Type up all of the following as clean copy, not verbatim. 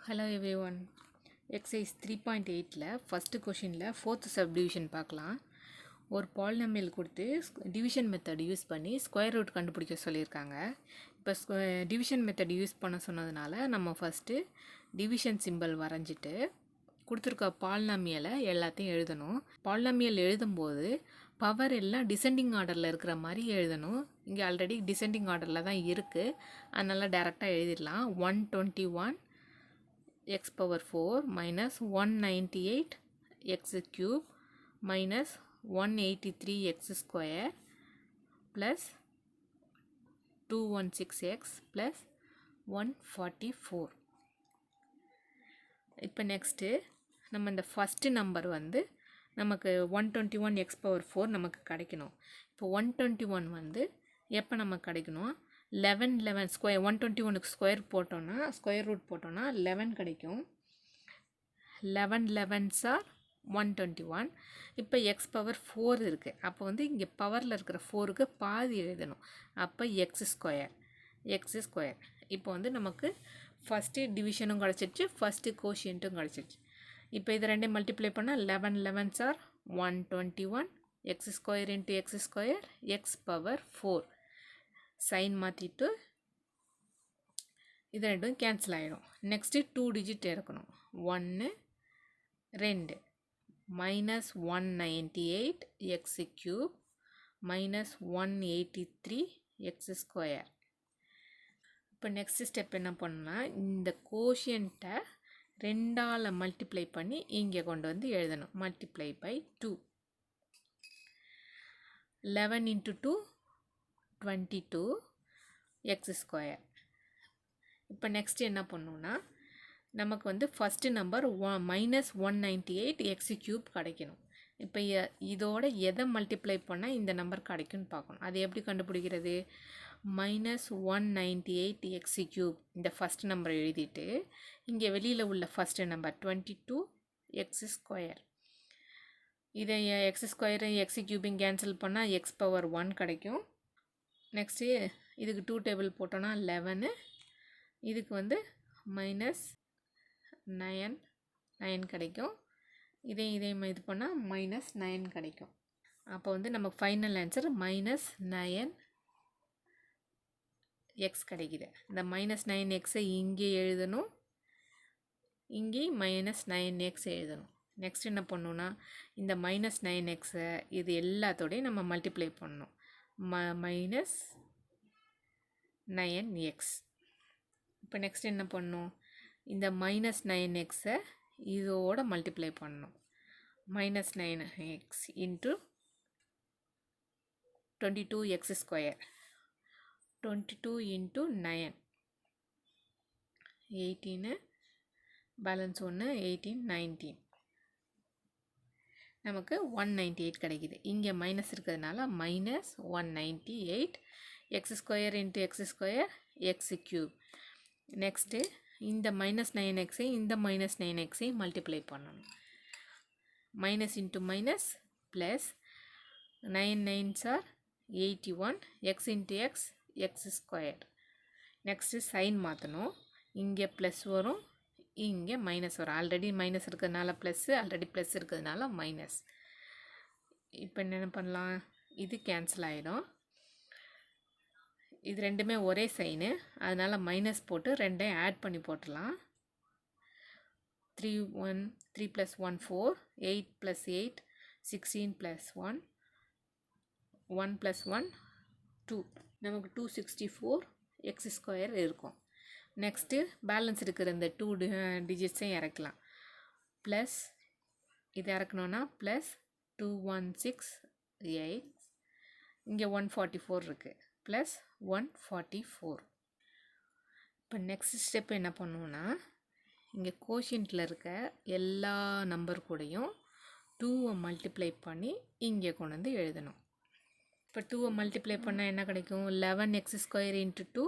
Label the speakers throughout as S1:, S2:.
S1: Hello everyone. Exercise 3.8ல first கொஷினில் fourth subdivision பார்க்கலாம். ஒரு பாலினாமியல் கொடுத்து டிவிஷன் மெத்தட் யூஸ் பண்ணி ஸ்கொயர் ரூட் கண்டுபிடிக்க சொல்லியிருக்காங்க. இப்போ டிவிஷன் மெத்தட் யூஸ் பண்ண சொன்னதுனால நம்ம ஃபஸ்ட்டு டிவிஷன் சிம்பிள் வரைஞ்சிட்டு கொடுத்துருக்க பாலினாமியலை எல்லாத்தையும் எழுதணும். பாலினாமியல் எழுதும்போது பவர் எல்லாம் டிசெண்டிங் ஆர்டரில் இருக்கிற மாதிரி எழுதணும். இங்கே ஆல்ரெடி டிசெண்டிங் ஆர்டரில் தான் இருக்குது, அதனால் டேரெக்டாக எழுதிடலாம். 121 x power 4 minus 198 x cube minus 183 x square plus 216x plus 144. இப்போ நெக்ஸ்ட்டு நம்ம இந்த ஃபஸ்ட்டு நம்பர் வந்து நமக்கு 121 x power 4 நமக்கு கிடைக்கணும். இப்போ 121 வந்து எப்போ நமக்கு கிடைக்கணும்? 11 ஸ்கொயர் 121க்கு ஸ்கொயர் ரூட் போட்டோன்னா 11 கிடைக்கும். 11 11s are 121. இப்போ எக்ஸ் பவர் 4 இருக்குது. அப்போ வந்து இங்கே பவரில் இருக்கிற 4க்கு பாதி எழுதணும். அப்போ எக்ஸ் ஸ்கொயர். இப்போ வந்து நமக்கு ஃபஸ்ட்டு டிவிஷனும் கிடச்சிருச்சு, ஃபஸ்ட்டு கோஷியன்ட்டும் கிடச்சிருச்சு. இப்போ இது ரெண்டையும் மல்டிப்ளை பண்ணால் 11 11s are 121. X square into x square x power 4. Sign மாற்றிட்டு இது ரெண்டும் கேன்சல் ஆகிடும். நெக்ஸ்ட்டு 2 டிஜிட் இருக்கணும். 1 2 minus 198 x cube minus 183 X square. இப்போ நெக்ஸ்ட் ஸ்டெப் என்ன பண்ணணும்னா, இந்த கோஷியன்ட்டை 2ஆல் மல்டிப்ளை பண்ணி இங்கே கொண்டு வந்து எழுதணும். Multiply by 2. 11 into 2 22 x square. இப்போ நெக்ஸ்ட் என்ன பண்ணணும்னா, நமக்கு வந்து first number minus 198 x cube கிடைக்கணும். இப்போ இதோட எதை மல்டிப்ளை பண்ணால் இந்த நம்பர் கிடைக்கும்னு பார்க்கணும். அது எப்படி கண்டுபிடிக்கிறது? மைனஸ் 198 எக்ஸ் க்யூப் இந்த ஃபஸ்ட் நம்பர் எழுதிட்டு இங்கே வெளியில் உள்ள ஃபஸ்ட்டு நம்பர் 22 எக்ஸ் ஸ்கொயர். இதை எக்ஸ் ஸ்கொயரு எக்ஸ் க்யூபிங் கேன்சல் பண்ணால் எக்ஸ் பவர் 1 கிடைக்கும். நெக்ஸ்ட்டு இதுக்கு 2 டேபிள் போட்டோன்னா 11, இதுக்கு வந்து மைனஸ் 9 கிடைக்கும். இதையும் இது பண்ணால் மைனஸ் 9 கிடைக்கும். அப்போ வந்து நமக்கு ஃபைனல் ஆன்சர் மைனஸ் 9 எக்ஸ் கிடைக்குது. இந்த மைனஸ் 9 எக்ஸை இங்கே எழுதணும், இங்கே மைனஸ் 9 எக்ஸ் எழுதணும். நெக்ஸ்ட் என்ன பண்ணணுன்னா, இந்த மைனஸ் 9 எக்ஸை இது எல்லாத்தோடையும் நம்ம மல்டிப்ளை பண்ணணும். Minus 9x. இப்போ நெக்ஸ்ட் என்ன பண்ணணும், இந்த மைனஸ் 9xை இதோட மல்டிப்ளை பண்ணணும். Minus 9x into 22x square. 22 into 9 18, balance 1 18 19. நமக்கு 198 கிடைக்குது. இங்கே மைனஸ் இருக்கிறதுனால minus 198 x square into x square x cube. Next இந்த மைனஸ் 9xை இந்த மைனஸ் 9xை மல்டிப்ளை பண்ணணும். Minus into minus plus 9 9s are 81 x into x x square. Next sign மாற்றணும். இங்கே ப்ளஸ் வரும், இங்கே மைனஸ் வரும். ஆல்ரெடி மைனஸ் இருக்கிறதுனால ப்ளஸ்ஸு, ஆல்ரெடி ப்ளஸ் இருக்கிறதுனால மைனஸ். இப்போ என்ன பண்ணலாம், இது கேன்சல் ஆகிடும். இது ரெண்டுமே ஒரே சைனு, அதனால் மைனஸ் போட்டு ரெண்டையும் ஆட் பண்ணி போட்டுடலாம். 3 + 1 4, 8 + 8 16 + 1 1 + 1 2. நமக்கு 264 எக்ஸ் ஸ்கொயர் இருக்கும். நெக்ஸ்ட்டு பேலன்ஸ் இருக்கிற இந்த 2 டிஜிட்ஸையும் இறக்கலாம். ப்ளஸ் இது இறக்கணுன்னா ப்ளஸ் 216 இங்கே 144 இருக்குது, ப்ளஸ் 144. இப்போ நெக்ஸ்ட் ஸ்டெப் என்ன பண்ணுவோன்னா, இங்கே கோஷியன்ட்டில் இருக்க எல்லா நம்பர் கூடயும் 2 மல்டிப்ளை பண்ணி இங்கே கொண்டு வந்து எழுதணும். இப்போ 2 மல்டிப்ளை பண்ணால் என்ன கிடைக்கும்? 11 X square into 2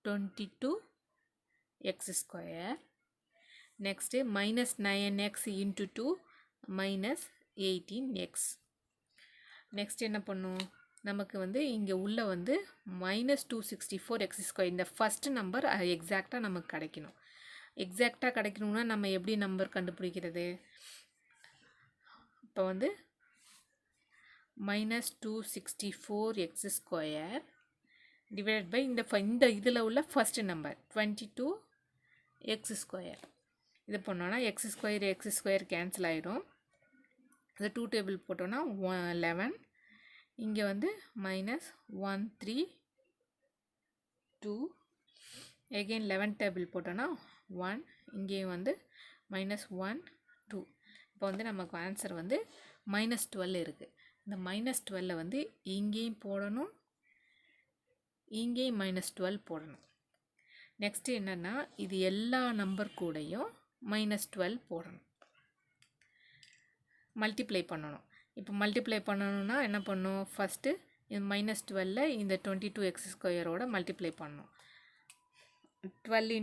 S1: 22 x square. Next minus 9x into 2 minus 18x. Next என்ன பண்ணும், நமக்கு வந்து இங்கே உள்ள வந்து மைனஸ் 264 எக்ஸ் ஸ்கொயர் இந்த ஃபஸ்ட்டு நம்பர் எக்ஸாக்டாக நமக்கு கிடைக்கணும். எக்ஸாக்டாக கிடைக்கணும்னா நம்ம எப்படி நம்பர் கண்டுபிடிக்கிறது? இப்போ வந்து -264x² டிவைட் பை இந்த இதில் உள்ள ஃபஸ்ட்டு நம்பர் 22x². இது பண்ணோன்னா x² கேன்சல் ஆகிடும். அது 2 டேபிள் போட்டோன்னா 11. இங்கே வந்து -132. எகெயின் 11 டேபிள் போட்டோன்னா 1. இங்கேயும் வந்து -1 2. இப்போ வந்து நமக்கு ஆன்சர் வந்து -12 இருக்குது. இந்த -12 வந்து இங்கேயும் போடணும், இங்கேயும் -12 போடணும். நெக்ஸ்ட்டு என்னென்னா இது எல்லா நம்பர் கூடையும் -12 போடணும், மல்டிப்ளை பண்ணணும். இப்போ மல்டிப்ளை பண்ணணுன்னா என்ன பண்ணணும்? ஃபஸ்ட்டு இந்த -12 இந்த 22x² மல்டிப்ளை பண்ணணும். 12 ×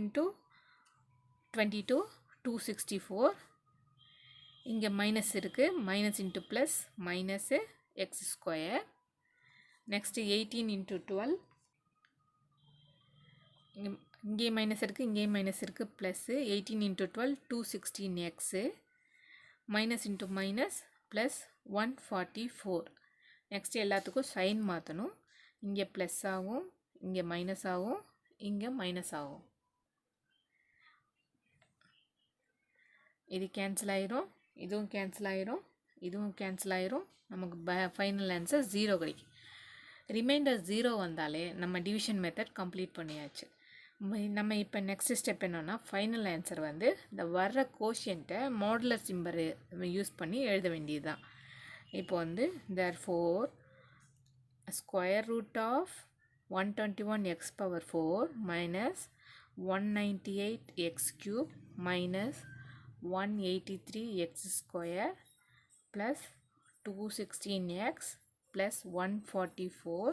S1: 22 264. இங்கே மைனஸ் இருக்குது, minus into plus minus x². Next 18 × 12. இங்கேயும் மைனஸ் இருக்குது, இங்கேயும் மைனஸ் இருக்குது, plus 18 × 12 216x. Minus into minus plus 144. Next எல்லாத்துக்கும் சைன் மாற்றணும். இங்கே ப்ளஸ் ஆகும், இங்கே மைனஸ் ஆகும், இங்கே மைனஸ் ஆகும். இது கேன்சல் ஆயிரும், இதுவும் கேன்சல் ஆயிரும், இதுவும் கேன்சல் ஆயிரும். நமக்கு ஃபைனல் ஆன்சர் 0 கிடைக்கும். ரிமைண்டர் 0 வந்தாலே நம்ம டிவிஷன் மெத்தட் கம்ப்ளீட் பண்ணியாச்சு. நம்ம இப்போ நெக்ஸ்ட் ஸ்டெப் என்னென்னா ஃபைனல் ஆன்சர் வந்து இந்த வர்ற கோஷியன்ட்டை மாடுலர் சிம்பர் யூஸ் பண்ணி எழுத வேண்டியது தான். இப்போ வந்து therefore √121x⁴ minus 198x³ minus 183x² plus 216x plus 144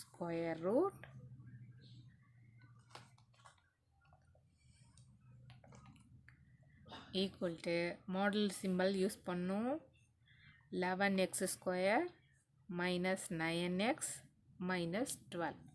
S1: square root equal to model symbol use பண்ணும் 11x² minus 9x minus 12.